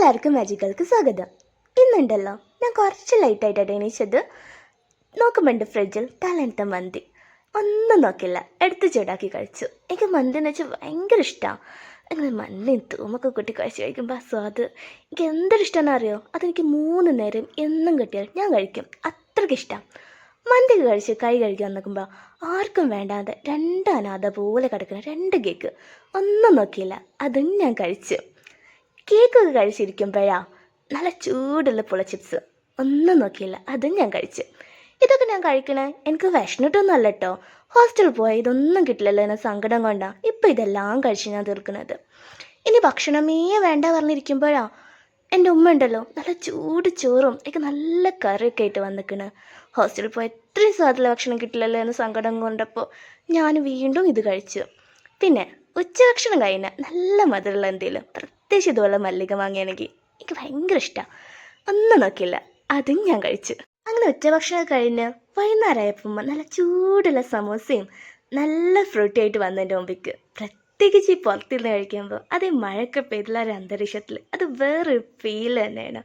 എല്ലാവർക്കും മാജിക്കൽക്ക് സ്വാഗതം. ഇന്നുണ്ടല്ലോ ഞാൻ കുറച്ച് ലൈറ്റായിട്ടാണ് എണീച്ചത്. നോക്കുമ്പോണ്ട് ഫ്രിഡ്ജിൽ തലേന്നത്തെ മന്തി. ഒന്നും നോക്കില്ല, എടുത്ത് ചൂടാക്കി കഴിച്ചു. എനിക്ക് മന്തി എന്ന് വെച്ചാൽ ഭയങ്കര ഇഷ്ടമാണ്. അങ്ങനെ മന്തിയും തൂമൊക്കെ കൂട്ടി കഴിക്കുമ്പോൾ സ്വാദ് എനിക്ക് എന്തൊരു ഇഷ്ടമാണെന്ന് അറിയോ. അതെനിക്ക് 3 നേരം എന്നും കിട്ടിയാൽ ഞാൻ കഴിക്കും, അത്രയ്ക്ക് ഇഷ്ടം. മന്തി കഴിച്ച് കൈ കഴിക്കാൻ നോക്കുമ്പോൾ ആർക്കും വേണ്ടാതെ 2 അനാഥ പോലെ കിടക്കുന്ന 2 കേക്ക്. ഒന്നും നോക്കിയില്ല, അതും ഞാൻ കഴിച്ചു. കേക്കൊക്കെ കഴിച്ചിരിക്കുമ്പോഴാ നല്ല ചൂടുള്ള പുള ചിപ്സ്. ഒന്നും നോക്കിയില്ല, അതും ഞാൻ കഴിച്ചു. ഇതൊക്കെ ഞാൻ കഴിക്കണേ എനിക്ക് വിഷമിട്ടൊന്നും അല്ല കേട്ടോ. ഹോസ്റ്റലിൽ പോയാൽ ഇതൊന്നും കിട്ടില്ലല്ലോ എന്ന സങ്കടം കൊണ്ടാണ് ഇപ്പം ഇതെല്ലാം കഴിച്ച് ഞാൻ തീർക്കുന്നത്. ഇനി ഭക്ഷണമേ വേണ്ട പറഞ്ഞിരിക്കുമ്പോഴാ എൻ്റെ ഉമ്മ ഉണ്ടല്ലോ നല്ല ചൂട് ചോറും എനിക്ക് നല്ല കറിയൊക്കെ ആയിട്ട് വന്നിക്കണ്. ഹോസ്റ്റലിൽ പോയി എത്രയും സ്വാദിലുള്ള ഭക്ഷണം കിട്ടില്ലല്ലോ എന്ന സങ്കടം കൊണ്ടപ്പോൾ ഞാൻ വീണ്ടും ഇത് കഴിച്ചു. പിന്നെ ഉച്ചഭക്ഷണം കഴിഞ്ഞാൽ നല്ല മധുരമുള്ള എന്തെങ്കിലും, പ്രത്യേകിച്ച് ഇതുപോലെ മല്ലിക വാങ്ങിയാണെങ്കിൽ എനിക്ക് ഭയങ്കര ഇഷ്ടമാണ്. ഒന്നും നോക്കിയില്ല, അതും ഞാൻ കഴിച്ചു. അങ്ങനെ ഉച്ചഭക്ഷണം കഴിഞ്ഞ് വൈകുന്നേരമായപ്പോൾ നല്ല ചൂടുള്ള സമോസയും നല്ല ഫ്രൂട്ടി ആയിട്ട് വന്നതിൻ്റെ മുമ്പിക്ക്. പ്രത്യേകിച്ച് ഈ പുറത്തിരുന്ന് കഴിക്കുമ്പോൾ അതേ മഴയൊക്കെ പെയ്തുള്ള ഒരു അന്തരീക്ഷത്തിൽ അത് വേറൊരു ഫീൽ തന്നെയാണ്.